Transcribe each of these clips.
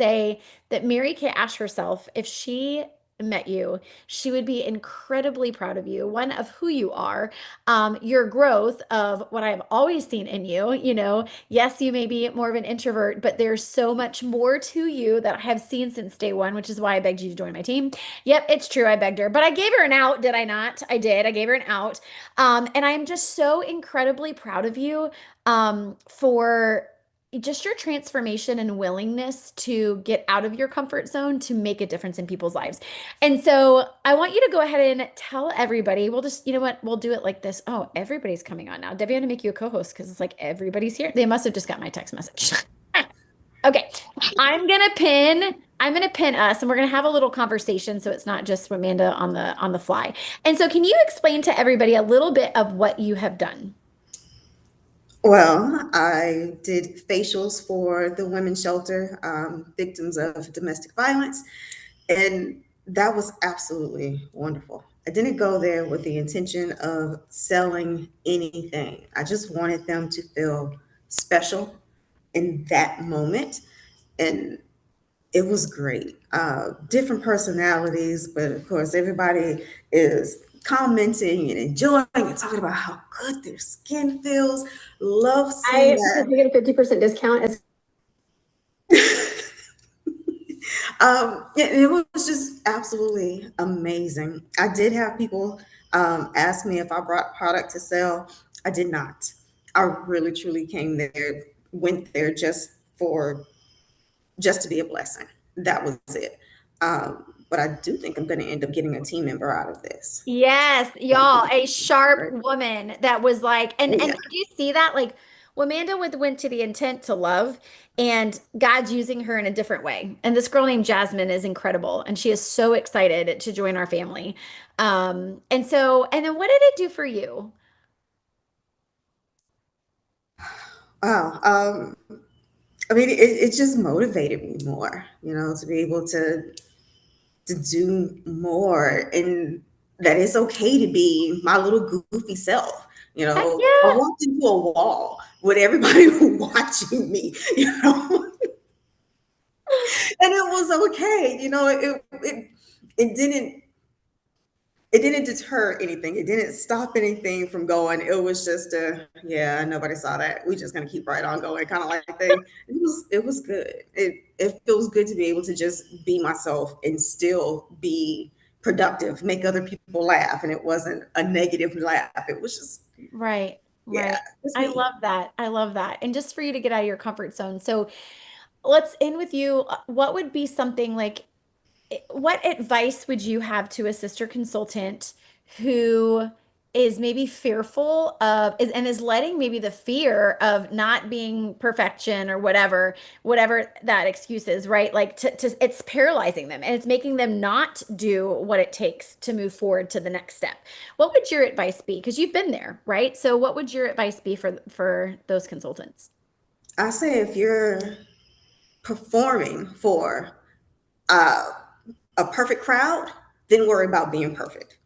say that Mary Kay Ash herself, if she met you, she would be incredibly proud of you. One, of who you are, your growth of what I've always seen in you. Yes, you may be more of an introvert, but there's so much more to you that I have seen since day one, which is why I begged you to join my team. Yep, it's true. I begged her, but I gave her an out, did I not? I did. I gave her an out. And I am just so incredibly proud of you for just your transformation and willingness to get out of your comfort zone to make a difference in people's lives. And so I want you to go ahead and tell everybody. We'll just, you know what? We'll do it like this. Oh, everybody's coming on now. Debbie, I'm gonna make you a co-host because it's like everybody's here. They must have just got my text message. Okay. I'm gonna pin us and we're gonna have a little conversation so it's not just Amanda on the fly. And so can you explain to everybody a little bit of what you have done? Well, I did facials for the women's shelter, victims of domestic violence, and that was absolutely wonderful. I didn't go there with the intention of selling anything. I just wanted them to feel special in that moment, and it was great. Different personalities, but of course, everybody is commenting and enjoying and talking about how good their skin feels. Love seeing Because that. we get a 50% discount as It was just absolutely amazing. I did have people ask me if I brought product to sell. I did not. I really truly came there, went there just to be a blessing. That was it. But I do think I'm going to end up getting a team member out of this. Yes, y'all, a sharp woman that was like, and Yeah. do you see that? Like, Amanda went to the intent to love, and God's using her in a different way. And this girl named Jasmine is incredible, and she is so excited to join our family. And then what did it do for you? Wow. I mean, it just motivated me more, to be able to do more, and that it's okay to be my little goofy self. Heck I yeah. walked into a wall with everybody watching me, and it was okay. It didn't deter anything. It didn't stop anything from going. It was just yeah, nobody saw that. We just gonna keep right on going, kind of like thing. It was good. It feels good to be able to just be myself and still be productive, make other people laugh, and it wasn't a negative laugh. It was just, Right, yeah, right. it's I me. love that. I love that. And just for you to get out of your comfort zone. So let's end with you. What would be something like, what advice would you have to a sister consultant who is maybe fearful of is letting maybe the fear of not being perfection or whatever that excuse is, right? Like it's paralyzing them and it's making them not do what it takes to move forward to the next step. What would your advice be? Because you've been there, right? So what would your advice be for those consultants? I say if you're performing for uh, a perfect crowd, then worry about being perfect.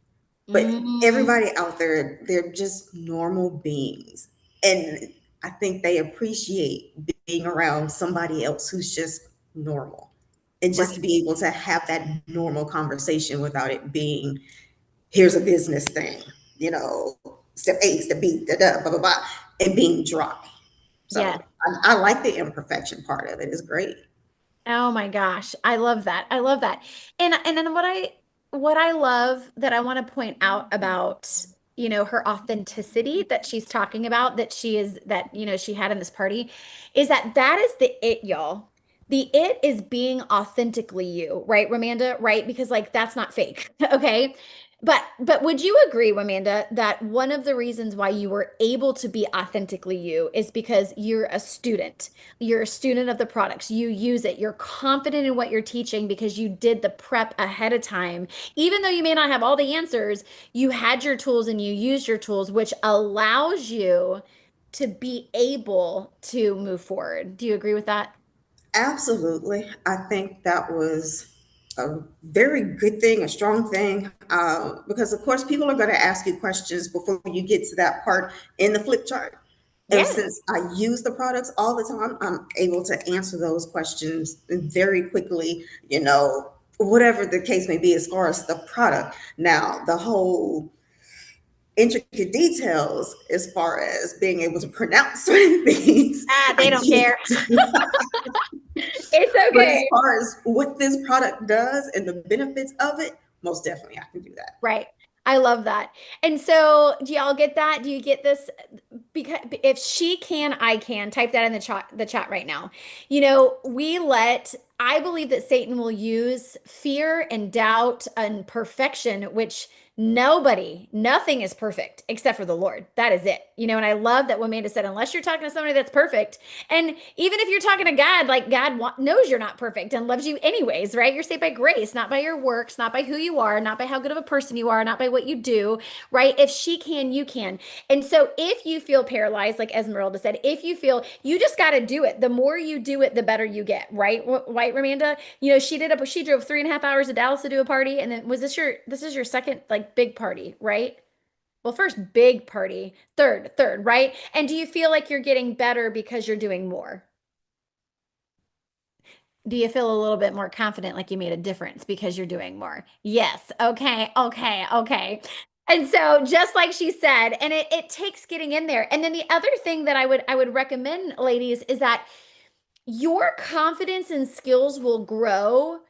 But Mm, everybody out there, they're just normal beings. And I think they appreciate being around somebody else who's just normal. And just to right. be able to have that normal conversation without it being, here's a business thing, you know, step A, step B, da da, blah, blah, blah, and being dry. Yeah. So I like the imperfection part of it. It's great. Oh my gosh, I love that. I love that. And then what I love that I want to point out about, her authenticity that she's talking about that she is that, she had in this party is that is the it, y'all. The it is being authentically you, right, Ramanda? Right? Because like that's not fake. Okay. But would you agree, Amanda, that one of the reasons why you were able to be authentically you is because you're a student? You're a student of the products. You use it. You're confident in what you're teaching because you did the prep ahead of time. Even though you may not have all the answers, you had your tools and you used your tools, which allows you to be able to move forward. Do you agree with that? Absolutely. I think that was a very good thing, a strong thing, because of course people are going to ask you questions before you get to that part in the flip chart. And Yes. since I use the products all the time, I'm able to answer those questions very quickly, whatever the case may be as far as the product. Now, the whole intricate details as far as being able to pronounce certain things, Ah, I they don't can't care. do. It's But as okay. far as what this product does and the benefits of it, most definitely I can do that. Right. I love that. And so, do y'all get that? Do you get this? Because if she can, I can. Type that in the chat right now. I believe that Satan will use fear and doubt and perfection, which nothing is perfect except for the Lord. That is it. And I love that what Amanda said, unless you're talking to somebody that's perfect, and even if you're talking to God, like God knows you're not perfect and loves you anyways, right? You're saved by grace, not by your works, not by who you are, not by how good of a person you are, not by what you do, right? If she can, you can. And so if you feel paralyzed, like Esmeralda said, if you feel you just got to do it, the more you do it, the better you get, right? White Ramanda, she drove 3.5 hours to Dallas to do a party. And then this is your second like big party, right? Well, first big party, third, right? And do you feel like you're getting better because you're doing more? Do you feel a little bit more confident like you made a difference because you're doing more? Yes. Okay. Okay. Okay. And so just like she said, and it takes getting in there. And then the other thing that I would recommend, ladies, is that your confidence and skills will grow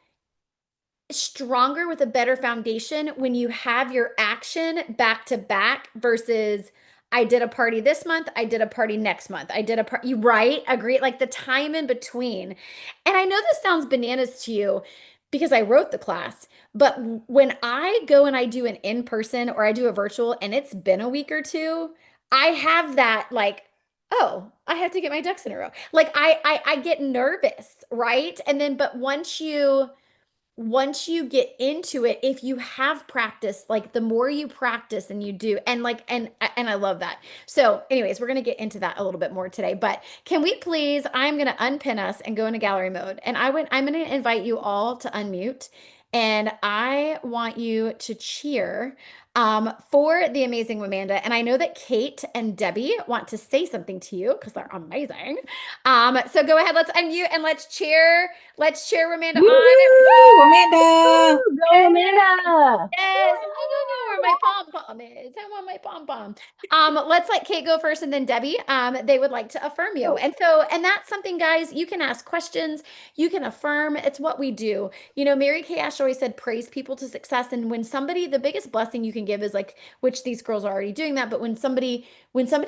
stronger with a better foundation when you have your action back to back versus I did a party this month, I did a party next month. I did a party, you right? Agree? Like the time in between. And I know this sounds bananas to you because I wrote the class, but when I go and I do an in-person or I do a virtual and it's been a week or two, I have that like, oh, I have to get my ducks in a row. Like I get nervous, right? And then but once you get into it, if you have practice, like the more you practice and you do, and I love that. So, anyways, we're gonna get into that a little bit more today. But can we please? I'm gonna unpin us and go into gallery mode, and I'm gonna invite you all to unmute, and I want you to cheer for the amazing Amanda. And I know that Kate and Debbie want to say something to you because they're amazing. So go ahead, let's unmute and let's cheer. Let's cheer Amanda on. Woo! Amanda! Woo! Go, Amanda! Yes, I don't know where my pom pom is. I want my pom pom. Let's let Kate go first and then Debbie. They would like to affirm you. And that's something, guys, you can ask questions, you can affirm. It's what we do. Mary Kay Ash always said, praise people to success. And the biggest blessing you can give is like, which these girls are already doing that, but when somebody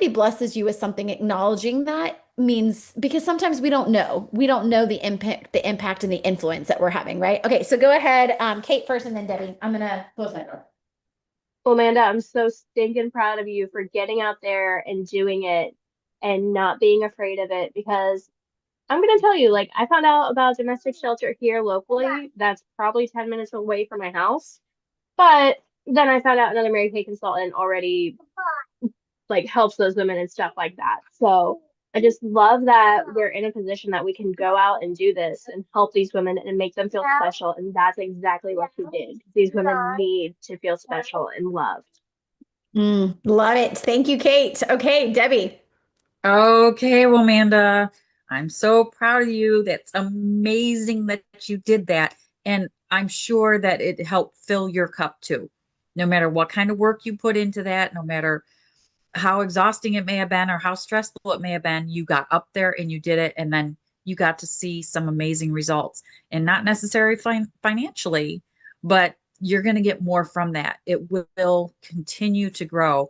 blesses you with something, acknowledging that means because sometimes we don't know the impact and the influence that we're having, right? Okay, so go ahead, Kate first and then Debbie. I'm gonna close my door. Well, Amanda, I'm so stinking proud of you for getting out there and doing it and not being afraid of it because I'm gonna tell you, like, I found out about a domestic shelter here locally that's probably 10 minutes away from my house. But then I found out another Mary Kay consultant already like helps those women and stuff like that. So I just love that we're in a position that we can go out and do this and help these women and make them feel special. And that's exactly what we did. These women need to feel special and loved. Love it. Thank you, Kate. Okay, Debbie. Okay, well, Amanda, I'm so proud of you. That's amazing that you did that. And I'm sure that it helped fill your cup too. No matter what kind of work you put into that, no matter how exhausting it may have been or how stressful it may have been, you got up there and you did it. And then you got to see some amazing results and not necessarily financially, but you're going to get more from that. It will continue to grow.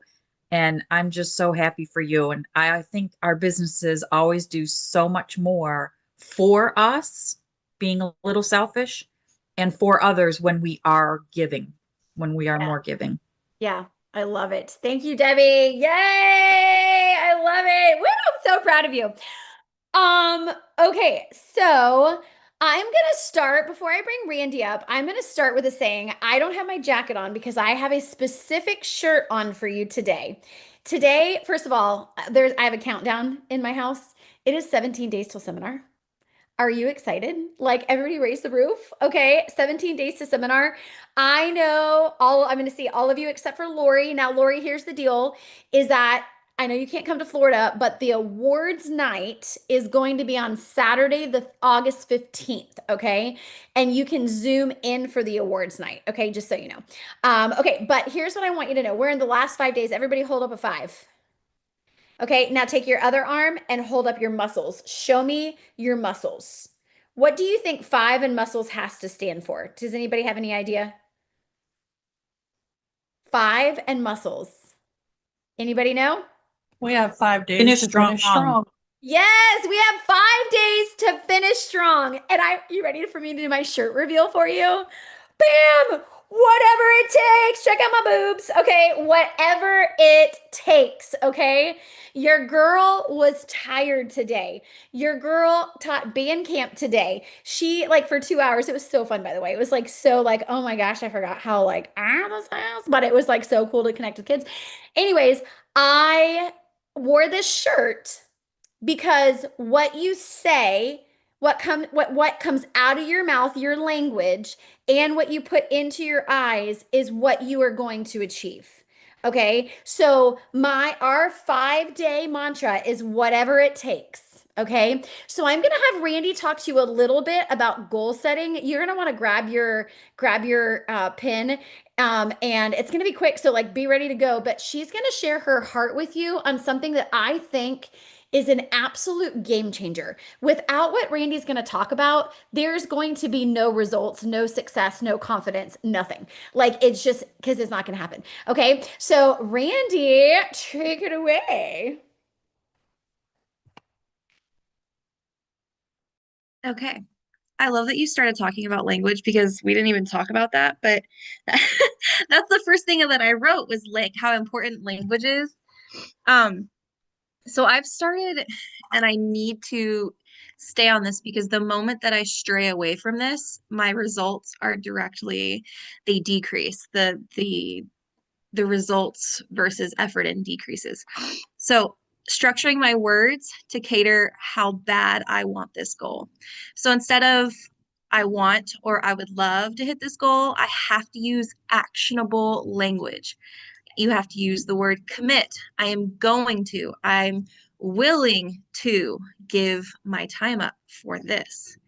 And I'm just so happy for you. And I think our businesses always do so much more for us, being a little selfish, and for others when we are giving, when we are Yeah. more giving. Yeah, I love it. Thank you, Debbie. Yay! I love it. Woo! I'm so proud of you. Okay, so I'm gonna start before I bring Randy up. I'm gonna start with a saying. I don't have my jacket on because I have a specific shirt on for you today. Today, first of all, I have a countdown in my house. It is 17 days till seminar. Are you excited? Like everybody raise the roof. Okay, 17 days to seminar. I'm going to see all of you except for Lori. Now, Lori, here's the deal is that I know you can't come to Florida, but the awards night is going to be on Saturday, the August 15th, okay? And you can zoom in for the awards night, okay? Just so you know. Okay, but here's what I want you to know. We're in the last 5 days. Everybody hold up a five. Okay, now take your other arm and hold up your muscles. Show me your muscles. What do you think five and muscles has to stand for? Does anybody have any idea? Five and muscles. Anybody know? We have 5 days Finish to finish strong. Yes, we have 5 days to finish strong. And you ready for me to do my shirt reveal for you? Bam! Whatever it takes. Check out my boobs. Okay, whatever it takes. Okay. Your girl was tired today. Your girl taught band camp today. She like for 2 hours. It was so fun, by the way. It was like so like, oh my gosh, I forgot how like this sounds, but it was like so cool to connect with kids. Anyways, I wore this shirt because what you say, what comes out of your mouth, your language, and what you put into your eyes is what you are going to achieve. Okay? So our 5-day mantra is whatever it takes. Okay? So I'm going to have Randy talk to you a little bit about goal setting. You're going to want to grab your pen, and it's going to be quick, so like be ready to go, but she's going to share her heart with you on something that I think is an absolute game changer. Without what Randy's going to talk about, there's going to be no results, no success, no confidence, nothing. Like it's just because it's not going to happen. Okay. So, Randy, take it away. Okay. I love that you started talking about language because we didn't even talk about that, but that's the first thing that I wrote was like how important language is. So I've started and I need to stay on this because the moment that I stray away from this, my results are they decrease. The results versus effort and decreases. So structuring my words to cater how bad I want this goal. So instead of I want or I would love to hit this goal, I have to use actionable language. You have to use the word commit. I am going to, I'm willing to give my time up for this.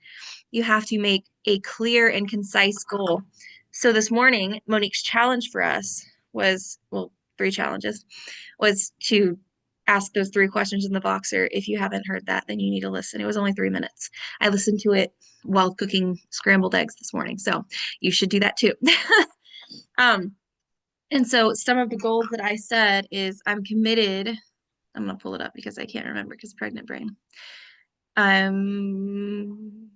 You have to make a clear and concise goal. So this morning, Monique's challenge for us was, well, 3 challenges, was to ask those 3 questions in the Voxer. If you haven't heard that, then you need to listen. It was only 3 minutes. I listened to it while cooking scrambled eggs this morning, so you should do that too. And so some of the goals that I said is I'm committed. I'm going to pull it up because I can't remember because pregnant brain. I'm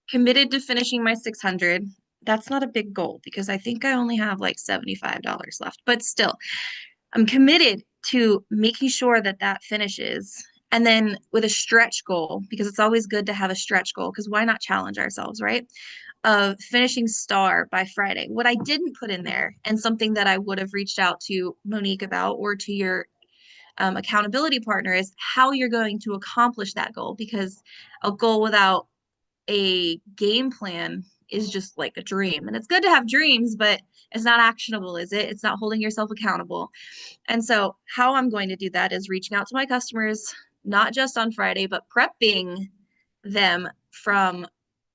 committed to finishing my 600. That's not a big goal because I think I only have like $75 left, but still, I'm committed to making sure that that finishes. And then with a stretch goal, because it's always good to have a stretch goal, because why not challenge ourselves, right? Of finishing star by Friday. What I didn't put in there, and something that I would have reached out to Monique about or to your accountability partner, is how you're going to accomplish that goal, because a goal without a game plan is just like a dream. And it's good to have dreams, but it's not actionable, is it? It's not holding yourself accountable. And so how I'm going to do that is reaching out to my customers, not just on Friday, but prepping them from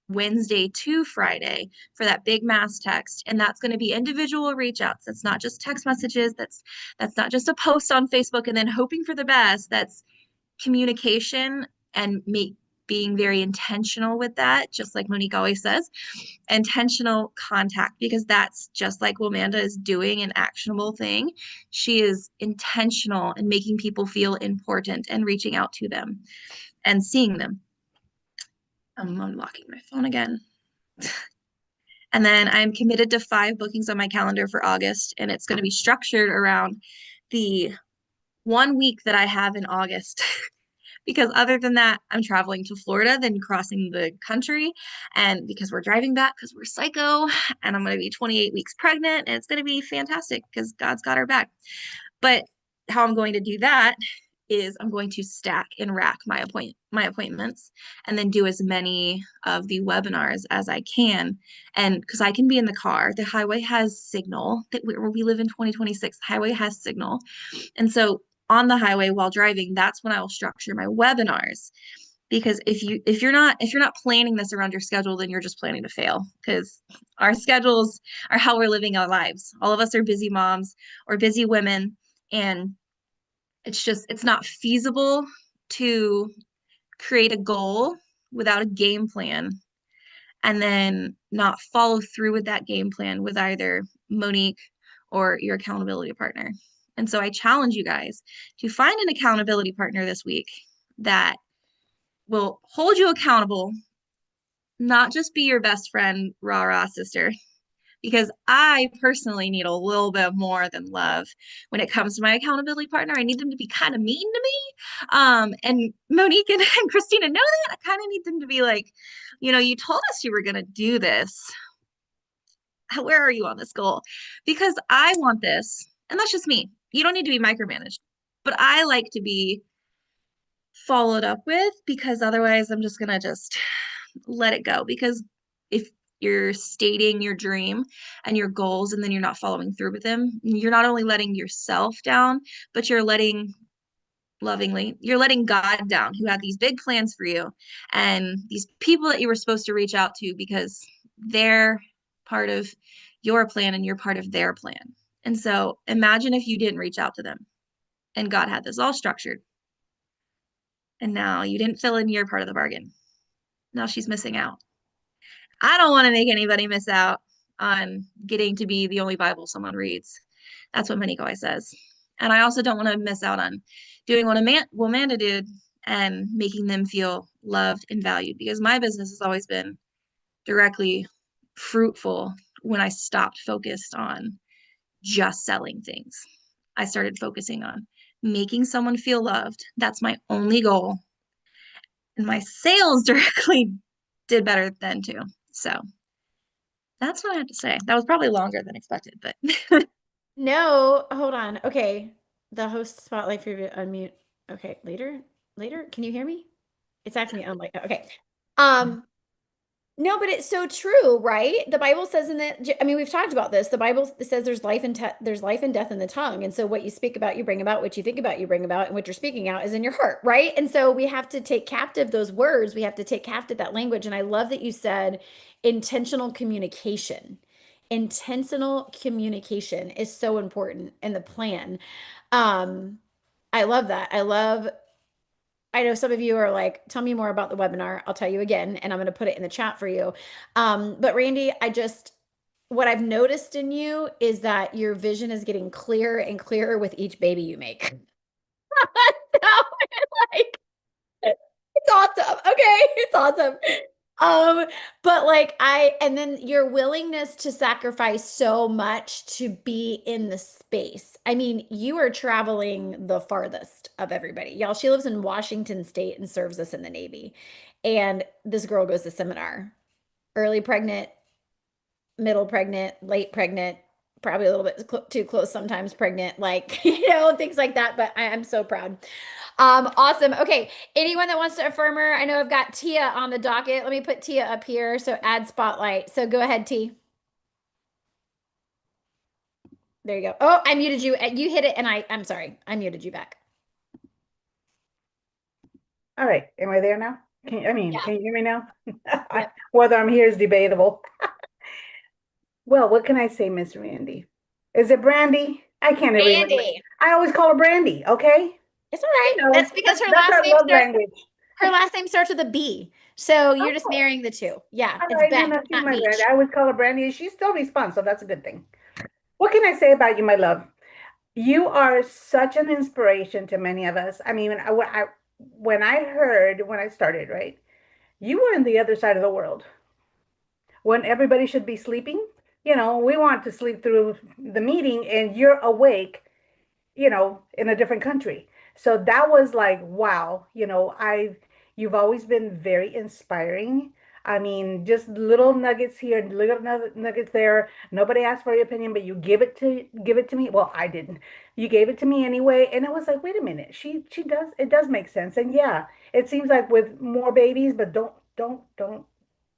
Wednesday to Friday for that big mass text. And that's going to be individual reach outs. That's not just text messages. That's not just a post on Facebook and then hoping for the best. That's communication and being very intentional with that, just like Monique always says, intentional contact, because that's just like Amanda is doing an actionable thing. She is intentional and making people feel important and reaching out to them and seeing them. I'm unlocking my phone again. And then I'm committed to 5 bookings on my calendar for August, and it's going to be structured around the 1 week that I have in August. Because other than that, I'm traveling to Florida, then crossing the country. And because we're driving back, because we're psycho, and I'm going to be 28 weeks pregnant, and it's going to be fantastic because God's got our back. But how I'm going to do that is I'm going to stack and rack my appointments and then do as many of the webinars as I can. And because I can be in the car, the highway has signal, that where we live in 2026, highway has signal. And so on the highway while driving, that's when I will structure my webinars. Because if you're not planning this around your schedule, then you're just planning to fail, because our schedules are how we're living our lives. All of us are busy moms or busy women, and it's not feasible to create a goal without a game plan and then not follow through with that game plan with either Monique or your accountability partner. And so I challenge you guys to find an accountability partner this week that will hold you accountable, not just be your best friend, rah rah sister, because I personally need a little bit more than love when it comes to my accountability partner. I need them to be kind of mean to me. And Monique and Christina know that. I kind of need them to be like, you told us you were going to do this. Where are you on this goal? Because I want this, and that's just me. You don't need to be micromanaged, but I like to be followed up with, because otherwise I'm just going to just let it go. Because if you're stating your dream and your goals and then you're not following through with them, you're not only letting yourself down, but you're letting God down, who had these big plans for you, and these people that you were supposed to reach out to, because they're part of your plan and you're part of their plan. And so imagine if you didn't reach out to them and God had this all structured, and now you didn't fill in your part of the bargain. Now she's missing out. I don't want to make anybody miss out on getting to be the only Bible someone reads. That's what Monique always says. And I also don't want to miss out on doing what Amanda did and making them feel loved and valued, because my business has always been directly fruitful when I stopped focused on just selling things. I started focusing on making someone feel loved. That's my only goal. And my sales directly did better then too. So that's what I have to say. That was probably longer than expected, but No, hold on. Okay. The host spotlight for you to unmute. Okay, later. Can you hear me? It's acting unlike okay. No, but it's so true, right? The Bible says in the, I mean, we've talked about this. The Bible says there's life and death in the tongue. And so what you speak about, you bring about, what you think about, you bring about, and what you're speaking out is in your heart, right? And so we have to take captive those words. We have to take captive that language. And I love that you said intentional communication. Intentional communication is so important in the plan. Um, I love that. I know some of you are like, tell me more about the webinar. I'll tell you again, and I'm going to put it in the chat for you. But Randy, what I've noticed in you is that your vision is getting clearer and clearer with each baby you make. So, like, it's awesome. Okay, it's awesome. But like and then your willingness to sacrifice so much to be in the space. I mean, you are traveling the farthest of everybody. Y'all, she lives in Washington State and serves us in the Navy. And this girl goes to seminar. Early pregnant, middle pregnant, late pregnant, probably a little bit too close sometimes pregnant, like, things like that. But I'm so proud. Awesome. Okay. Anyone that wants to affirm her, I know I've got Tia on the docket. Let me put Tia up here. So add spotlight. So go ahead, T. There you go. Oh, I muted you. You hit it and I'm sorry. I muted you back. All right. Am I there now? Can Yeah. you hear me now? Yep. Whether I'm here is debatable. Well, what can I say, Miss Randy? Is it Brandy? I can't even remember. Randy. I always call her Brandy, okay? It's all right. No, That's because that's our love language. her last name starts with a B. So you're just Oh, marrying the two. Yeah. all It's right, Beck, no, she's not my Beach. Brandy. I always call her Brandy, and she still responds, so that's a good thing. What can I say about you, my love? You are such an inspiration to many of us. I mean, when I started, right? You were in the other side of the world when everybody should be sleeping. We want to sleep through the meeting, and you're awake, in a different country. So that was like, wow, you've always been very inspiring. I mean, just little nuggets here, little nuggets there. Nobody asked for your opinion, but you give it to me. Well, I didn't. You gave it to me anyway, and it was like, wait a minute, she does. It does make sense, and yeah, it seems like with more babies, but don't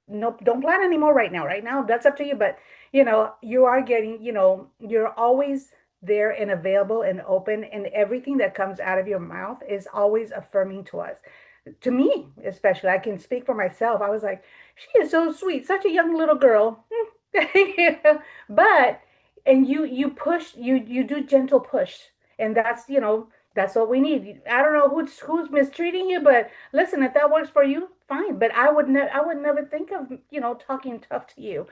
nope, don't plan anymore right now. Right now, that's up to you. But you are getting, you're always there and available and open, and everything that comes out of your mouth is always affirming to us. To me, especially, I can speak for myself. I was like, she is so sweet, such a young little girl. You know? But and you push, you do gentle push, and that's what we need. I don't know who's mistreating you, but listen, if that works for you, fine. But I would never think of talking tough to you,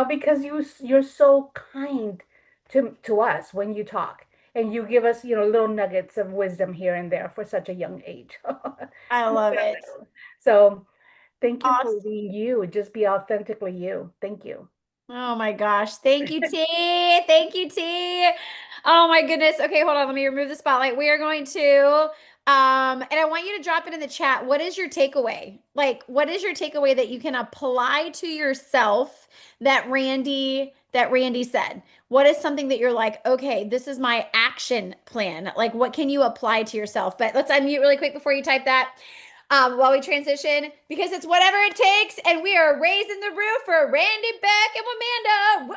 because you're so kind to us when you talk, and you give us little nuggets of wisdom here and there for such a young age. I love it. So thank you for Awesome. being you. Just be authentically you. Thank you. Oh my gosh. Thank you, T. Thank you, T. Oh my goodness. Okay, hold on. Let me remove the spotlight. We are going to and I want you to drop it in the chat. What is your takeaway? Like, what is your takeaway that you can apply to yourself that Randy said? What is something that you're like, okay, this is my action plan? Like, what can you apply to yourself? But let's unmute really quick before you type that while we transition, because it's whatever it takes, and we are raising the roof for Randy, Beck, and Amanda. Woo!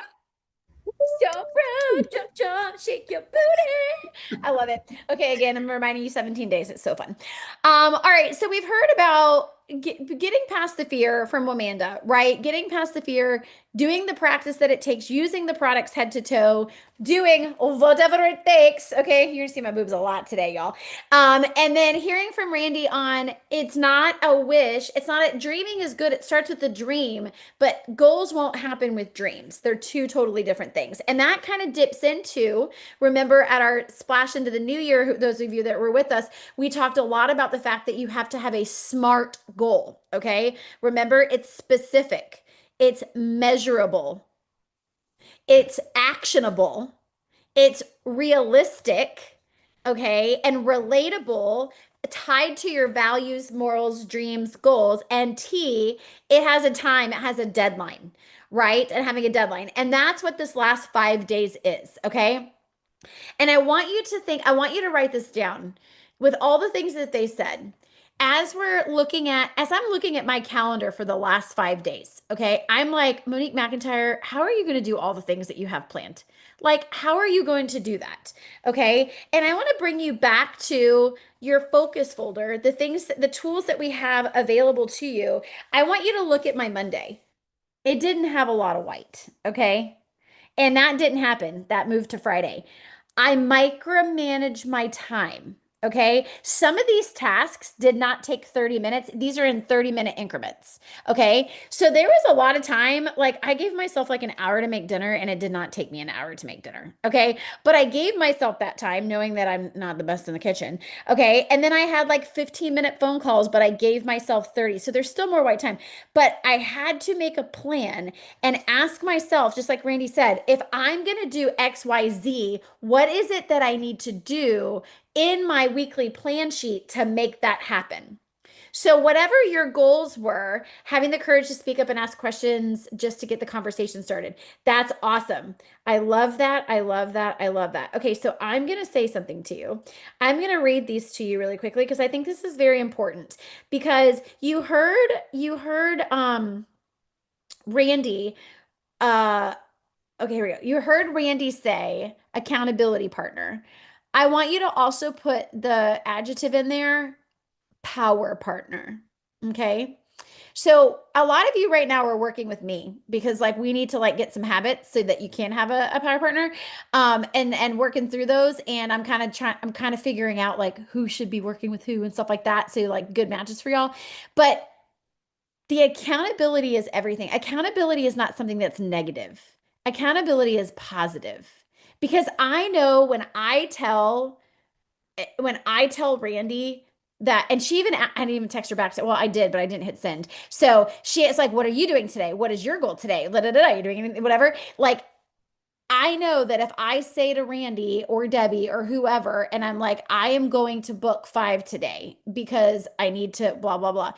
So proud, jump, jump, shake your booty. I love it. Okay, again, I'm reminding you 17 days. It's so fun. All right, so we've heard about getting past the fear from Amanda, right? Getting past the fear, doing the practice that it takes, using the products head to toe, doing whatever it takes. Okay, you're gonna see my boobs a lot today, y'all. And then hearing from Randy on it's not a wish, it's not a dreaming is good. It starts with the dream, but goals won't happen with dreams. They're two totally different things. And that kind of dips into, remember at our splash into the new year, those of you that were with us, we talked a lot about the fact that you have to have a SMART goal. Okay. Remember, it's specific, it's measurable, it's actionable, it's realistic, okay, and relatable, tied to your values, morals, dreams, goals. And T, it has a time, it has a deadline, right? And having a deadline. And that's what this last 5 days is, okay? And I want you to write this down with all the things that they said. As I'm looking at my calendar for the last 5 days, okay, I'm like, Monique McIntyre, how are you going to do all the things that you have planned? Like, how are you going to do that? Okay. And I want to bring you back to your focus folder, the tools that we have available to you. I want you to look at my Monday. It didn't have a lot of white. Okay. And that didn't happen. That moved to Friday. I micromanage my time. Okay. Some of these tasks did not take 30 minutes. These are in 30-minute increments. Okay. So there was a lot of time. Like I gave myself like an hour to make dinner, and it did not take me an hour to make dinner. Okay. But I gave myself that time knowing that I'm not the best in the kitchen. Okay. And then I had like 15-minute phone calls, but I gave myself 30. So there's still more white time. But I had to make a plan and ask myself, just like Randy said, if I'm going to do XYZ, what is it that I need to do in my weekly plan sheet to make that happen? So, whatever your goals were, having the courage to speak up and ask questions just to get the conversation started. That's awesome. I love that. I love that. I love that. Okay, so I'm going to say something to you. I'm going to read these to you really quickly because I think this is very important, because you heard Randy okay, here we go. You heard Randy say accountability partner. I want you to also put the adjective in there, power partner. Okay. So a lot of you right now are working with me because like we need to like get some habits so that you can have a power partner. And working through those. And I'm kind of figuring out like who should be working with who and stuff like that. So like good matches for y'all. But the accountability is everything. Accountability is not something that's negative. Accountability is positive. Because I know when I tell Randy that, and I didn't even text her back. Well, I did, but I didn't hit send. So she is like, what are you doing today? What is your goal today? Da, da, da, are you doing anything, whatever? Like, I know that if I say to Randy or Debbie or whoever, and I'm like, I am going to book 5 today because I need to blah, blah, blah.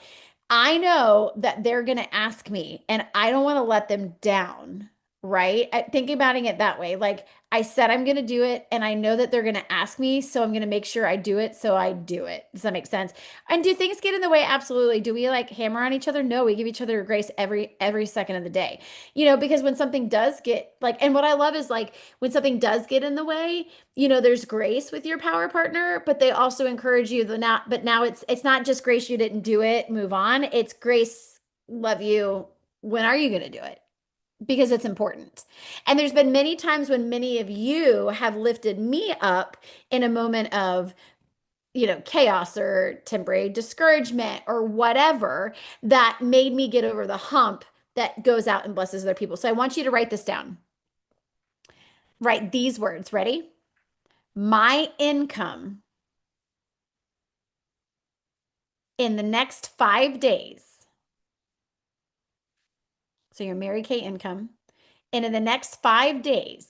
I know that they're going to ask me, and I don't want to let them down. right? Thinking about it that way. Like I said, I'm going to do it and I know that they're going to ask me. So I'm going to make sure I do it. So I do it. Does that make sense? And do things get in the way? Absolutely. Do we like hammer on each other? No, we give each other grace every second of the day, because when something does get like, and what I love is like when something does get in the way, there's grace with your power partner, but they also encourage you but now it's not just grace. You didn't do it, move on. It's grace. Love you. When are you going to do it? Because it's important. And there's been many times when many of you have lifted me up in a moment of, chaos or temporary discouragement or whatever that made me get over the hump that goes out and blesses other people. So I want you to write this down. Write these words. Ready? My income in the next 5 days. So your Mary Kay income. And in the next 5 days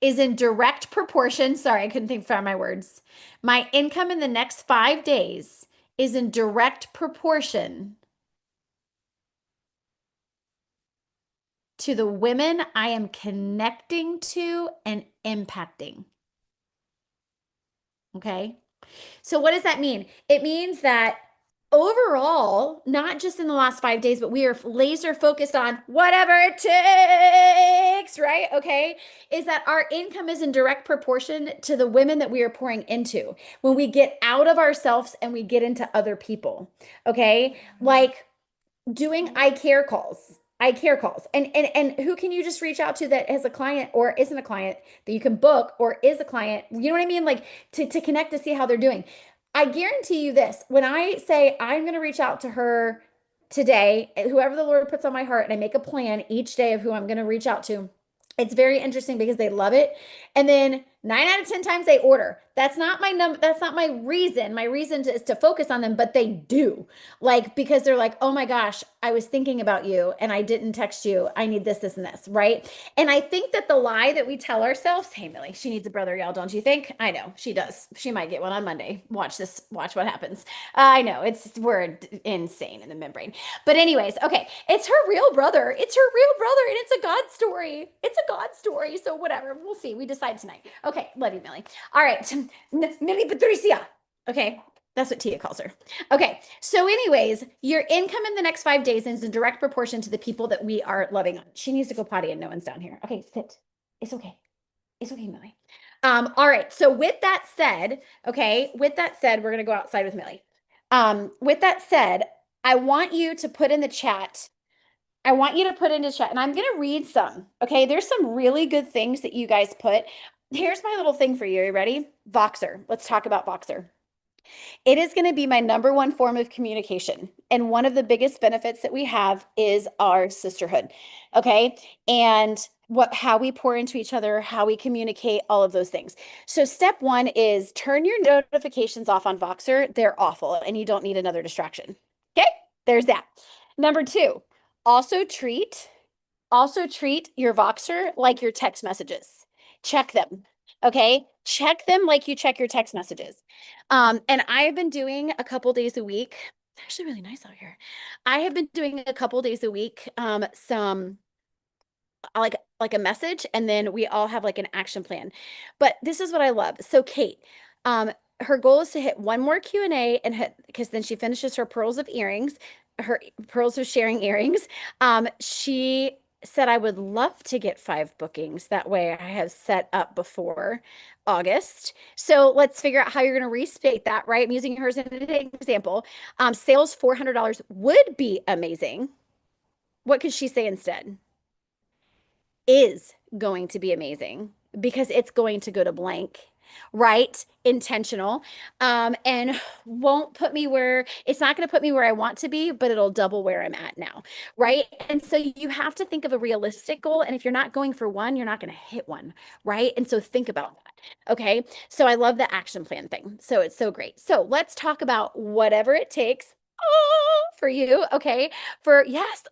is in direct proportion. Sorry, I couldn't find my words. My income in the next 5 days is in direct proportion to the women I am connecting to and impacting. Okay. So what does that mean? It means that overall, not just in the last 5 days, but we are laser focused on whatever it takes, right? Okay. Is that our income is in direct proportion to the women that we are pouring into when we get out of ourselves and we get into other people. Okay. Like doing I care calls. And who can you just reach out to that has a client or isn't a client that you can book or is a client? You know what I mean? Like to connect to see how they're doing. I guarantee you this, when I say I'm going to reach out to her today, whoever the Lord puts on my heart, and I make a plan each day of who I'm going to reach out to, it's very interesting because they love it. And then 9 out of 10 times they order. That's not my number. That's not my reason. My reason is to focus on them, but they do. Like, because they're like, oh my gosh, I was thinking about you and I didn't text you. I need this, and this, right? And I think that the lie that we tell ourselves, hey, Millie, she needs a brother, y'all, don't you think? I know she does. She might get one on Monday. Watch what happens. I know we're insane in the membrane. But anyways, okay, it's her real brother. It's her real brother, and it's a God story. It's a God story. So whatever, we'll see. We decide tonight. Okay, love you, Millie. All right, Millie Patricia. Okay, that's what Tia calls her. Okay, so anyways, your income in the next 5 days is in direct proportion to the people that we are loving on. She needs to go potty and no one's down here. Okay, sit. It's okay. It's okay, Millie. All right, so with that said, we're gonna go outside with Millie. With that said, I want you to put in the chat. I want you to put into chat, and I'm going to read some. Okay, there's some really good things that you guys put. Here's my little thing for you. Are you ready? Voxer. Let's talk about Voxer. It is going to be my number one form of communication. And one of the biggest benefits that we have is our sisterhood. Okay. And how we pour into each other, how we communicate, all of those things. So step one is turn your notifications off on Voxer. They're awful and you don't need another distraction. Okay. There's that. Number two, also treat your Voxer like your text messages. Check them. Okay. Check them like you check your text messages. And I have been doing a couple days a week. It's actually really nice out here. I have been doing a couple days a week, some like a message, and then we all have like an action plan. But this is what I love. So Kate, her goal is to hit one more Q&A and hit, because then she finishes her pearls of sharing earrings. She said I would love to get 5 bookings. That way I have set up before August. So let's figure out how you're going to restate that, right? I'm using hers as an example. Sales $400 would be amazing. What could she say instead? Is going to be amazing because it's going to go to blank, right? Intentional. And won't put me where it's not going to put me where I want to be, but it'll double where I'm at now, right? And so you have to think of a realistic goal. And if you're not going for one, you're not going to hit one, right? And so think about that. Okay. So I love the action plan thing. So it's so great. So let's talk about whatever it takes for you. Okay. Yes.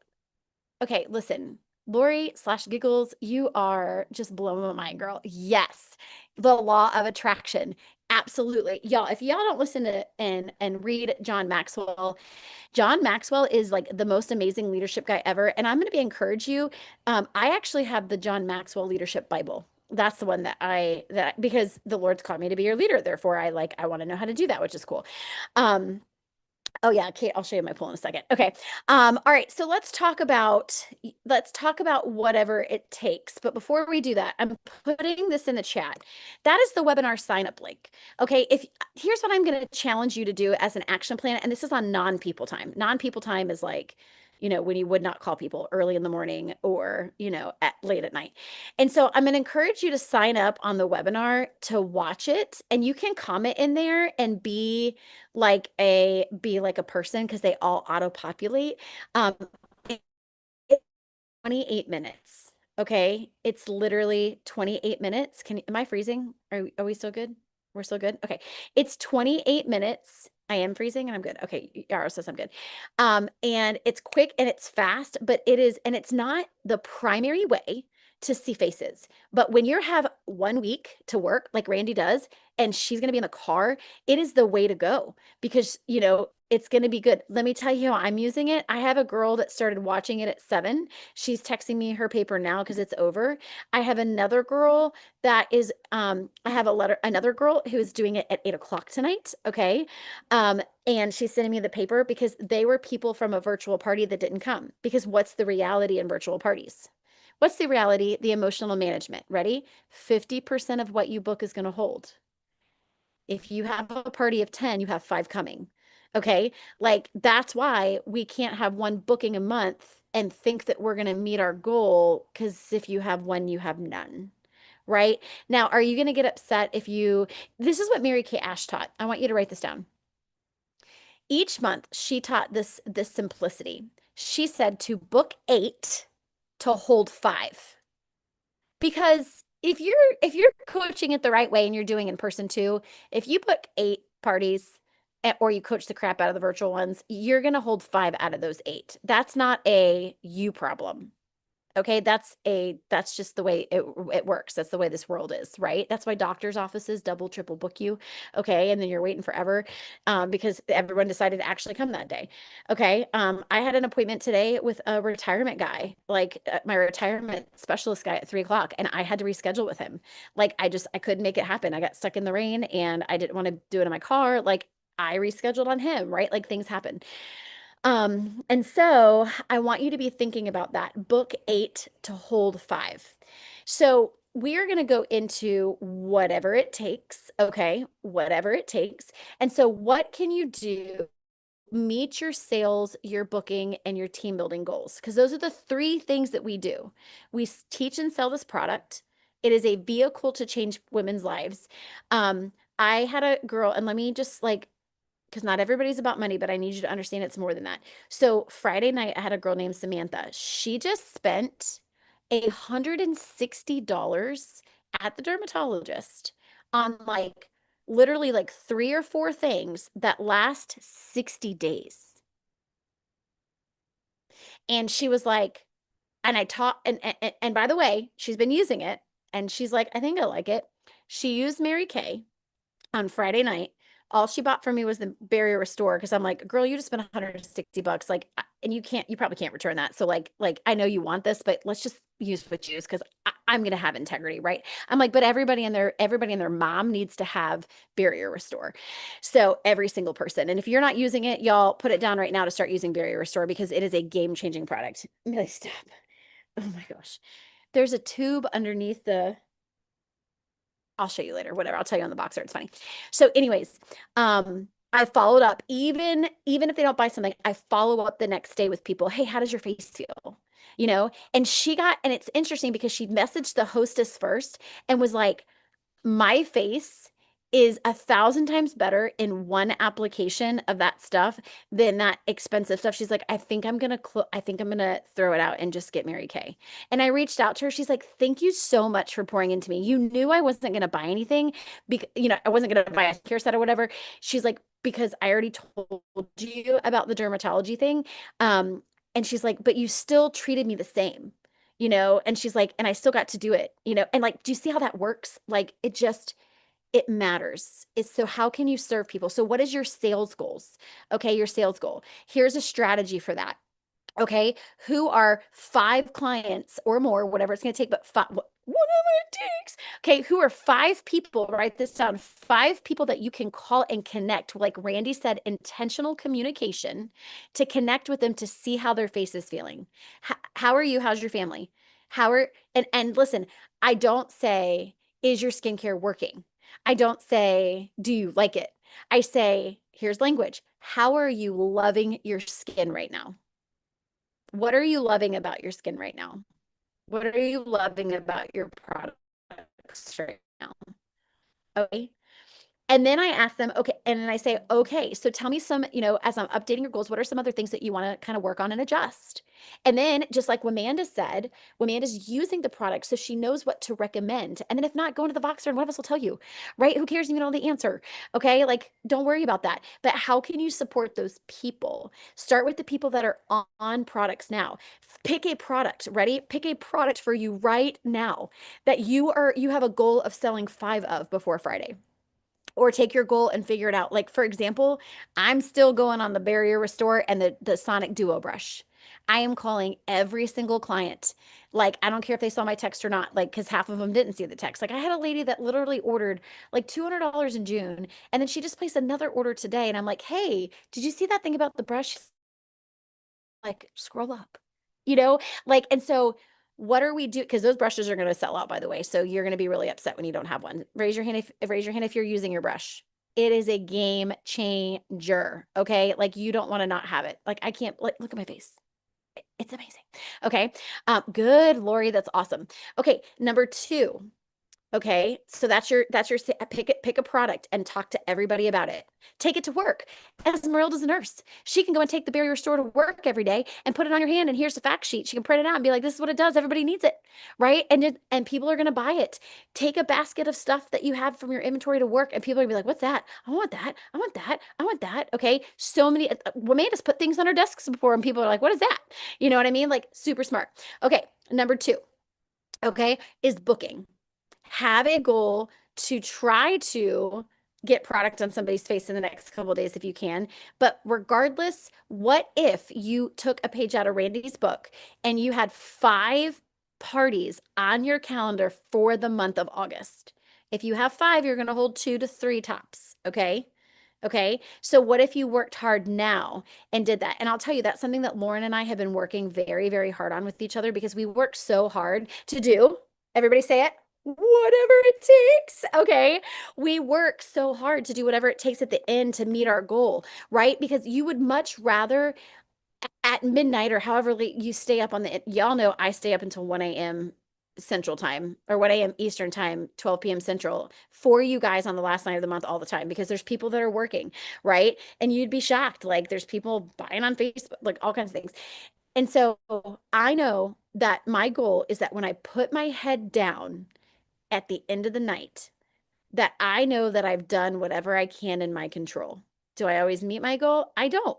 Okay. Listen. Lori/Giggles, you are just blowing my mind, girl. Yes, the law of attraction. Absolutely. Y'all, if y'all don't listen to and read John Maxwell, John Maxwell is like the most amazing leadership guy ever. And I'm going to be encourage you. I actually have the John Maxwell Leadership Bible. That's the one because the Lord's called me to be your leader. Therefore, I want to know how to do that, which is cool. Um, Oh yeah, Kate, I'll show you my pool in a second. Okay. All right, so let's talk about whatever it takes. But before we do that, I'm putting this in the chat. That is the webinar sign up link. Okay, if here's what I'm going to challenge you to do as an action plan, and this is on non-people time. Non-people time is like, when you would not call people early in the morning or, late at night. And so I'm going to encourage you to sign up on the webinar to watch it, and you can comment in there and be like a person because they all auto populate. It's 28 minutes. Okay. It's literally 28 minutes. Am I freezing? Are we still good? We're still good. Okay. It's 28 minutes. I am freezing and I'm good. Okay. Yaro says I'm good. And it's quick and it's fast, but and it's not the primary way to see faces. But when you have 1 week to work, like Randy does, and she's going to be in the car, it is the way to go because, it's going to be good. Let me tell you how I'm using it. I have a girl that started watching it at 7. She's texting me her paper now because it's over. I have another girl I have another girl who is doing it at 8 o'clock tonight. Okay. And she's sending me the paper because they were people from a virtual party that didn't come. Because what's the reality in virtual parties? What's the reality? The emotional management. Ready? 50% of what you book is going to hold. If you have a party of 10, you have 5 coming. Okay. Like that's why we can't have one booking a month and think that we're going to meet our goal. Because if you have one, you have none. Right now, are you going to get upset this is what Mary Kay Ash taught. I want you to write this down. Each month she taught this simplicity. She said to book 8 to hold 5. Because if you're coaching it the right way and you're doing in person too, if you book 8 parties or you coach the crap out of the virtual ones, you're going to hold 5 out of those 8. That's not a you problem. Okay, that's just the way it works. That's the way this world is, right? That's why doctors' offices double, triple book you. Okay, and then you're waiting forever because everyone decided to actually come that day. Okay, I had an appointment today with a retirement guy, like my retirement specialist guy at 3 o'clock, and I had to reschedule with him. Like I couldn't make it happen. I got stuck in the rain, and I didn't want to do it in my car. Like I rescheduled on him, right? Like things happen. And so I want you to be thinking about that. Book 8 to hold 5. So we are going to go into whatever it takes. Okay. Whatever it takes. And so what can you do? Meet your sales, your booking, and your team building goals. Because those are the 3 things that we do. We teach and sell this product. It is a vehicle to change women's lives. I had a girl, and let me just because not everybody's about money, but I need you to understand it's more than that. So Friday night, I had a girl named Samantha. She just spent $160 at the dermatologist on literally 3 or 4 things that last 60 days. And she was like, and I taught, and by the way, she's been using it and she's like, I think I like it. She used Mary Kay on Friday night. All she bought for me was the barrier restore because I'm like, girl, you just spent $160. And you probably can't return that. So I know you want this, but let's just use what you use because I'm gonna have integrity, right? I'm like, but everybody and their mom needs to have barrier restore. So every single person. And if you're not using it, y'all put it down right now to start using barrier restore because it is a game-changing product. Millie, stop. Oh my gosh. There's a tube underneath I'll show you later, whatever. I'll tell you on the boxer. It's funny. So anyways, I followed up, even if they don't buy something, I follow up the next day with people. Hey, how does your face feel? And it's interesting because she messaged the hostess first and was like, my face is 1,000 times better in one application of that stuff than that expensive stuff. She's like, I think I'm gonna throw it out and just get Mary Kay. And I reached out to her. She's like, thank you so much for pouring into me. You knew I wasn't gonna buy anything because I wasn't gonna buy a care set or whatever. She's like, because I already told you about the dermatology thing. And she's like, but you still treated me the same. And she's like, and I still got to do it, and do you see how that works? Like it just It matters. It's so how can you serve people? So what is your sales goals? Okay, your sales goal. Here's a strategy for that. Okay, who are 5 clients or more, whatever it's going to take, but whatever it takes. Okay, who are 5 people? Write this down. 5 people that you can call and connect. Like Randy said, intentional communication to connect with them to see how their face is feeling. How are you? How's your family? How are and listen, I don't say, is your skincare working? I don't say, do you like it? I say, here's language. How are you loving your skin right now? What are you loving about your skin right now? What are you loving about your products right now? Okay. And then I ask them, okay, and then I say, okay, so tell me some, as I'm updating your goals, what are some other things that you want to kind of work on and adjust? And then just like Amanda said, Amanda's using the product so she knows what to recommend. And then if not, go into the Voxer and one of us will tell you, right? Who cares if you know the answer? Okay, like don't worry about that. But how can you support those people? Start with the people that are on products now. Pick a product, ready? Pick a product for you right now that you have a goal of selling 5 of before Friday, or take your goal and figure it out. Like for example, I'm still going on the Barrier Restore and the Sonic Duo brush. I am calling every single client. Like I don't care if they saw my text or not, like because half of them didn't see the text. Like I had a lady that literally ordered like $200 in June, and then she just placed another order today, and I'm like, hey, did you see that thing about the brush? Like scroll up, like, and so what are we doing? Because those brushes are going to sell out, by the way. So you're going to be really upset when you don't have one. Raise your hand if you're using your brush. It is a game changer. Okay. Like you don't want to not have it. Like I can't, like, look at my face. It's amazing. Okay. Good, Lori. That's awesome. Okay. Number 2. Okay, so that's your pick a product and talk to everybody about it. Take it to work. Esmeralda's a nurse. She can go and take the Barrier Restore to work every day and put it on your hand. And here's the fact sheet. She can print it out and be like, "This is what it does. Everybody needs it, right?" And people are gonna buy it. Take a basket of stuff that you have from your inventory to work, and people are gonna be like, "What's that? I want that. I want that. I want that." Okay, so many. Amanda's put things on her desks before, and people are like, "What is that?" You know what I mean? Like super smart. Okay, number 2. Okay, is booking. Have a goal to try to get product on somebody's face in the next couple of days if you can. But regardless, what if you took a page out of Randy's book and you had 5 parties on your calendar for the month of August? If you have 5, you're going to hold 2 to 3 tops. Okay. Okay. So what if you worked hard now and did that? And I'll tell you, that's something that Lauren and I have been working very, very hard on with each other because we work so hard to do. Everybody say it. Whatever it takes. Okay. We work so hard to do whatever it takes at the end to meet our goal, right? Because you would much rather at midnight or however late you stay up y'all know I stay up until 1 a.m. Central Time or 1 a.m. Eastern Time, 12 p.m. Central for you guys on the last night of the month all the time because there's people that are working, right? And you'd be shocked. Like there's people buying on Facebook, like all kinds of things. And so I know that my goal is that when I put my head down at the end of the night, that I know that I've done whatever I can in my control. Do I always meet my goal? I don't.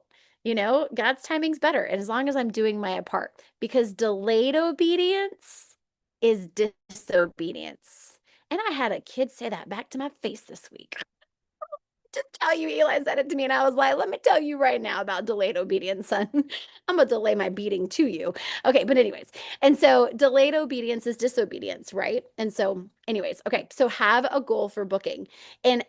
God's timing's better. And as long as I'm doing my part, because delayed obedience is disobedience. And I had a kid say that back to my face this week. Just tell you, Eli said it to me, and I was like, let me tell you right now about delayed obedience, son. I'm gonna delay my beating to you. Okay, but anyways, and so delayed obedience is disobedience, right? And so, anyways, okay, so have a goal for booking and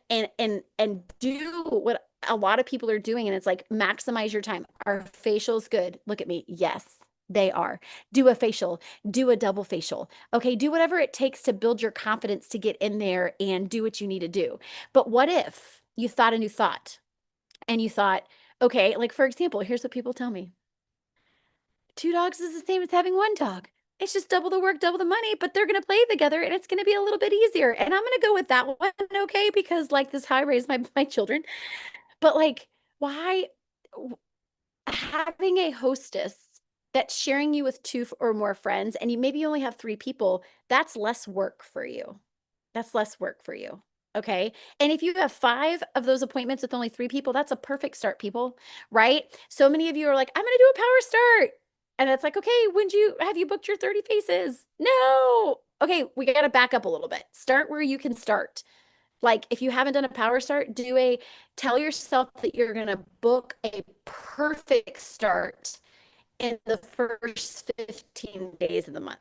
do what a lot of people are doing, and it's like maximize your time. Are facials good? Look at me. Yes. They are. Do a facial, do a double facial. Okay, do whatever it takes to build your confidence to get in there and do what you need to do. But what if you thought a new thought and you thought, okay, like for example, here's what people tell me. 2 dogs is the same as having 1 dog. It's just double the work, double the money, but they're going to play together and it's going to be a little bit easier. And I'm going to go with that one, okay? Because like this is how I raise my children. But like, why having a hostess that's sharing you with 2 or more friends and you only have 3 people, that's less work for you. That's less work for you. Okay. And if you have 5 of those appointments with only 3 people, that's a perfect start, people, right? So many of you are like, I'm going to do a power start. And it's like, okay, have you booked your 30 faces? No. Okay. We got to back up a little bit. Start where you can start. Like if you haven't done a power start, tell yourself that you're going to book a perfect start in the first 15 days of the month.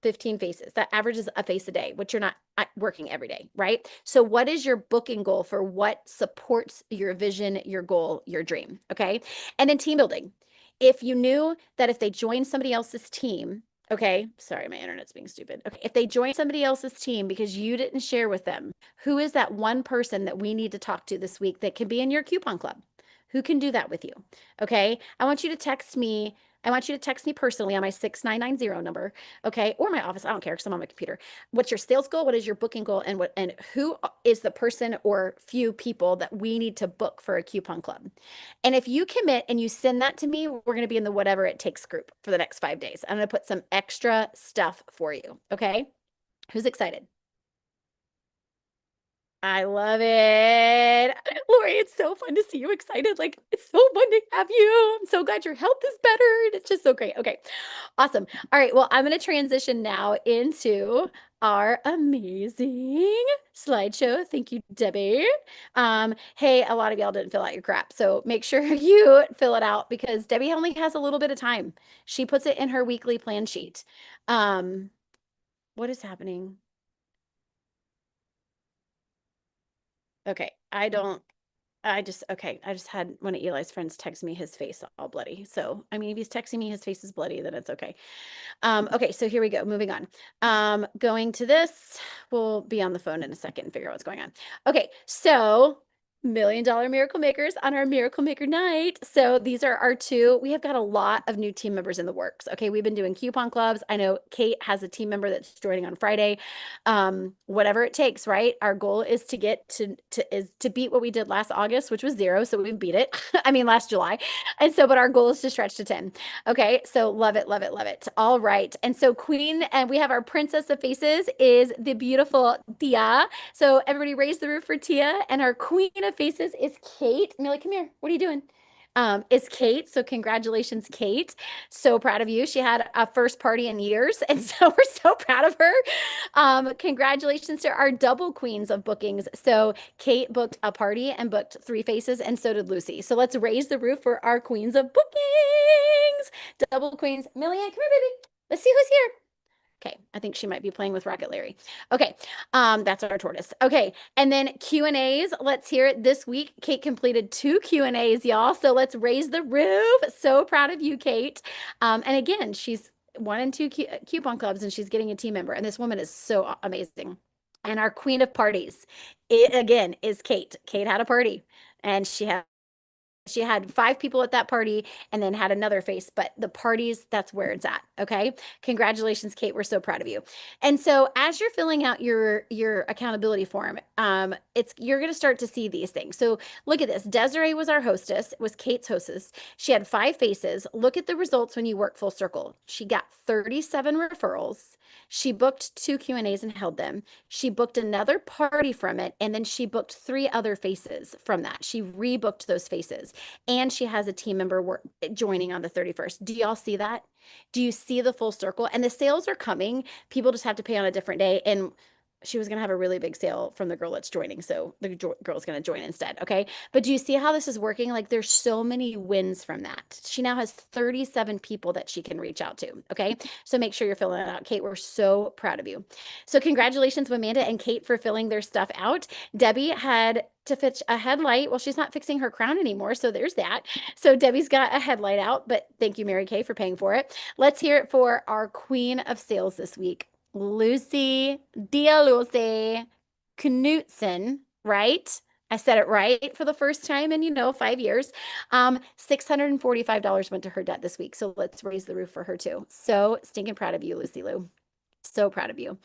15 faces. That averages a face a day, which you're not working every day, right? So what is your booking goal for what supports your vision, your goal, your dream? Okay. And then team building. If you knew that if they join somebody else's team, okay, sorry, my internet's being stupid. Okay, if they join somebody else's team because you didn't share with them, who is that one person that we need to talk to this week that can be in your coupon club? Who can do that with you? Okay. I want you to text me. I want you to text me personally on my 6990 number, okay, or my office. I don't care because I'm on my computer. What's your sales goal? What is your booking goal? And who is the person or few people that we need to book for a coupon club? And if you commit and you send that to me, we're going to be in the whatever it takes group for the next 5 days. I'm going to put some extra stuff for you, okay? Who's excited? I love it. Lori, it's so fun to see you excited. Like, it's so fun to have you. I'm so glad your health is better. It's just so great. Okay, awesome. All right, well, I'm going to transition now into our amazing slideshow. Thank you, Debbie. Hey, a lot of y'all didn't fill out your crap, so make sure you fill it out because Debbie only has a little bit of time. She puts it in her weekly plan sheet. What is happening? Okay, okay, I just had one of Eli's friends text me his face all bloody. So, I mean, if he's texting me his face is bloody, then it's okay. Okay, so here we go. Moving on. Going to this, we'll be on the phone in a second and figure out what's going on. Okay, so $1 Million Miracle Makers on our Miracle Maker night. So these are our two. We have got a lot of new team members in the works. Okay, we've been doing coupon clubs. I know Kate has a team member that's joining on Friday. Whatever it takes, right? Our goal is to get to beat what we did last August, which was 0. So we beat it. I mean, last July. And so, but our goal is to stretch to 10. Okay, so love it, love it, love it. All right. And so Queen, and we have our Princess of Faces is the beautiful Tia. So everybody raise the roof for Tia. And our Queen of Faces is Kate. Millie, come here. What are you doing? Is Kate. So congratulations, Kate. So proud of you. She had a first party in years. And so we're so proud of her. Congratulations to our double queens of bookings. So Kate booked a party and booked 3 faces, and so did Lucy. So let's raise the roof for our queens of bookings. Double queens. Millian, come here, baby. Let's see who's here. Okay, I think she might be playing with Rocket Larry. Okay, that's our tortoise. Okay, and then Q&As. Let's hear it. This week, Kate completed 2 Q&As, y'all. So let's raise the roof. So proud of you, Kate. And again, she's 1 and 2 coupon clubs, and she's getting a team member. And this woman is so amazing. And our queen of parties, again, is Kate. Kate had a party, and she had 5 people at that party and then had another face, but the parties, that's where it's at. Okay. Congratulations, Kate. We're so proud of you. And so as you're filling out your accountability form, you're going to start to see these things. So look at this. Desiree was our hostess, was Kate's hostess. She had 5 faces. Look at the results when you work full circle. She got 37 referrals. She booked 2 Q&As and held them. She booked another party from it, and then she booked 3 other faces from that. She rebooked those faces, and she has a team member joining on the 31st. Do y'all see that? Do you see the full circle? And the sales are coming. People just have to pay on a different day. And she was going to have a really big sale from the girl that's joining. So the girl's going to join instead. Okay. But do you see how this is working? Like there's so many wins from that. She now has 37 people that she can reach out to. Okay. So make sure you're filling it out. Kate, we're so proud of you. So congratulations, Amanda and Kate, for filling their stuff out. Debbie had to fix a headlight. Well, she's not fixing her crown anymore. So there's that. So Debbie's got a headlight out, but thank you, Mary Kay, for paying for it. Let's hear it for our queen of sales this week, Lucy, dear Lucy Knutson, right? I said it right for the first time in 5 years. $645 went to her debt this week. So let's raise the roof for her too. So stinking proud of you, Lucy Lou. So proud of you.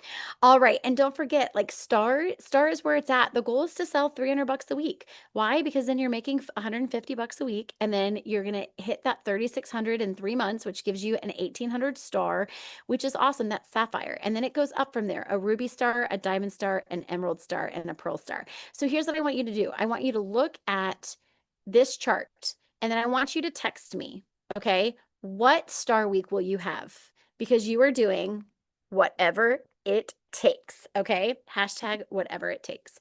All right. And don't forget, like star is where it's at. The goal is to sell $300 a week. Why? Because then you're making $150 a week. And then you're going to hit that 3,600 in 3 months, which gives you an 1,800 star, which is awesome. That's sapphire. And then it goes up from there, a ruby star, a diamond star, an emerald star, and a pearl star. So here's what I want you to do. I want you to look at this chart, and then I want you to text me. Okay. What star week will you have? Because you are doing whatever it takes. Okay. Hashtag whatever it takes.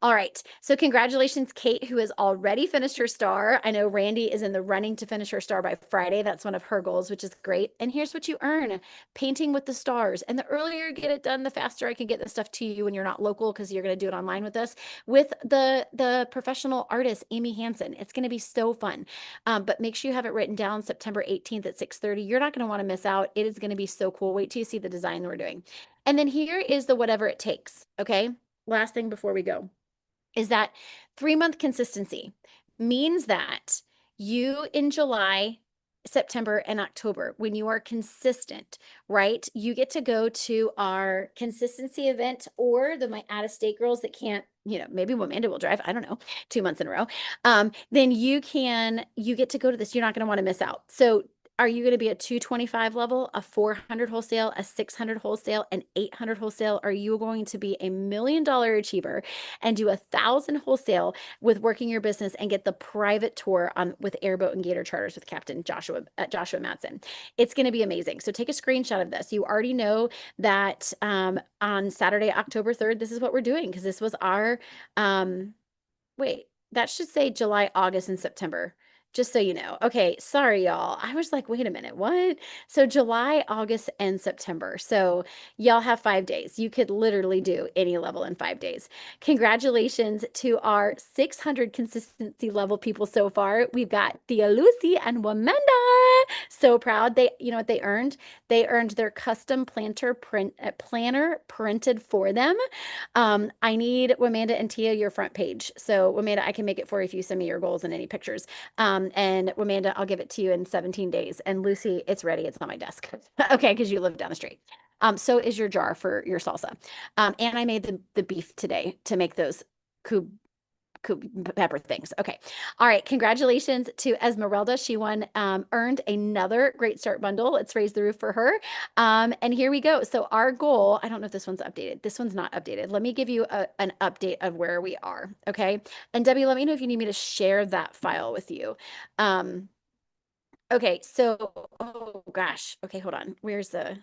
All right. So congratulations, Kate, who has already finished her star. I know Randy is in the running to finish her star by Friday. That's one of her goals, which is great. And here's what you earn: painting with the stars. And the earlier you get it done, the faster I can get the stuff to you when you're not local, because you're going to do it online with us, with the professional artist, Amy Hansen. It's going to be so fun. But make sure you have it written down, September 18th at 6:30. You're not going to want to miss out. It is going to be so cool. Wait till you see the design that we're doing. And then here is the whatever it takes. Okay. Last thing before we go is that 3-month consistency means that you in July, September, and October, when you are consistent, right? You get to go to our consistency event, or my out-of-state girls that can't, maybe Amanda will drive, I don't know, 2 months in a row. Then you get to go to this. You're not going to want to miss out. So are you going to be a 225 level, a 400 wholesale, a 600 wholesale, an 800 wholesale? Are you going to be a $1 million achiever and do 1,000 wholesale with working your business and get the private tour with Airboat and Gator Charters with Captain Joshua Madsen? It's going to be amazing. So take a screenshot of this. You already know that on Saturday, October 3rd, this is what we're doing, because this was our wait, that should say July, August, and September. Just so you know. Okay, sorry, y'all. I was like, wait a minute, what? So July, August, and September. So y'all have 5 days. You could literally do any level in 5 days. Congratulations to our 600 consistency level people so far. We've got Thea Lucy and Wamanda. So proud. You know what they earned? They earned their custom planner printed for them. I need Wamanda and Tia your front page. So Wamanda, I can make it for you if you send me your goals and any pictures. And Amanda, I'll give it to you in 17 days. And Lucy, it's ready. It's on my desk. Okay, because you live down the street. So is your jar for your salsa. And I made the beef today to make those cube pepper things. Okay. All right. Congratulations to Esmeralda. She earned another Great Start bundle. Let's raise the roof for her. And here we go. So our goal, I don't know if this one's updated. This one's not updated. Let me give you an update of where we are. Okay. And Debbie, let me know if you need me to share that file with you. Okay. So, oh gosh. Okay. Hold on. Where is it?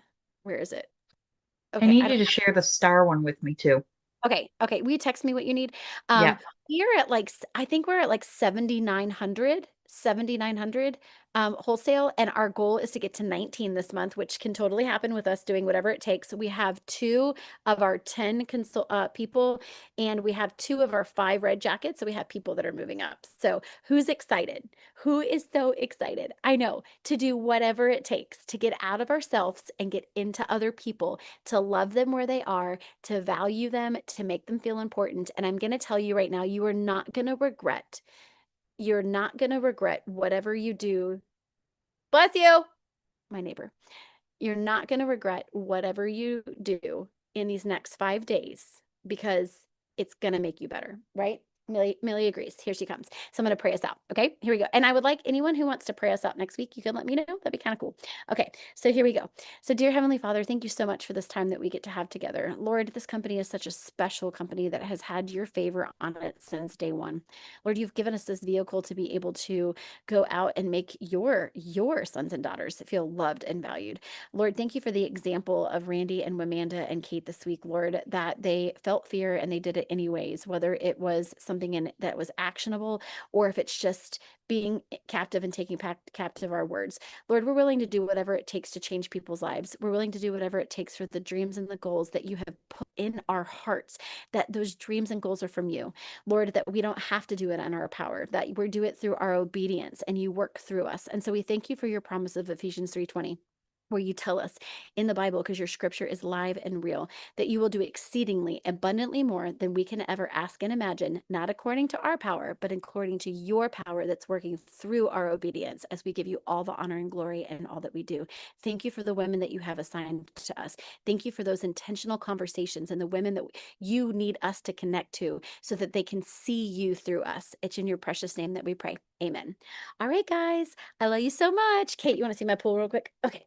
I Okay. need you to share the star one with me too. Okay. Will you text me what you need? Yeah. We're at I think we're at 7,900 wholesale, and our goal is to get to 19 this month, which can totally happen with us doing whatever it takes. We have 2 of our 10 people, and we have 2 of our 5 red jackets. So we have people that are moving up. So who's excited? Who is so excited? I know, to do whatever it takes to get out of ourselves and get into other people, to love them where they are, to value them, to make them feel important. And I'm going to tell you right now, you are not going to regret. You're not going to regret whatever you do. Bless you, my neighbor. You're not going to regret whatever you do in these next 5 days, because it's going to make you better, right? Millie agrees. Here she comes. So I'm going to pray us out. Okay, here we go. And I would like anyone who wants to pray us out next week, you can let me know. That'd be kind of cool. Okay, so here we go. So dear Heavenly Father, thank you so much for this time that we get to have together. Lord, this company is such a special company that has had your favor on it since day one. Lord, you've given us this vehicle to be able to go out and make your sons and daughters feel loved and valued. Lord, thank you for the example of Randy and Wamanda and Kate this week, Lord, that they felt fear and they did it anyways, whether it was something that was actionable, or if it's just being captive and taking captive our words. Lord, we're willing to do whatever it takes to change people's lives. We're willing to do whatever it takes for the dreams and the goals that you have put in our hearts, that those dreams and goals are from you. Lord, that we don't have to do it on our power, that we do it through our obedience and you work through us. And so we thank you for your promise of Ephesians 3:20. Where you tell us in the Bible, because your scripture is live and real, that you will do exceedingly abundantly more than we can ever ask and imagine, not according to our power, but according to your power that's working through our obedience, as we give you all the honor and glory and all that we do. Thank you for the women that you have assigned to us. Thank you for those intentional conversations and the women that you need us to connect to, so that they can see you through us. It's in your precious name that we pray. Amen. All right, guys, I love you so much. Kate, you want to see my pool real quick? Okay.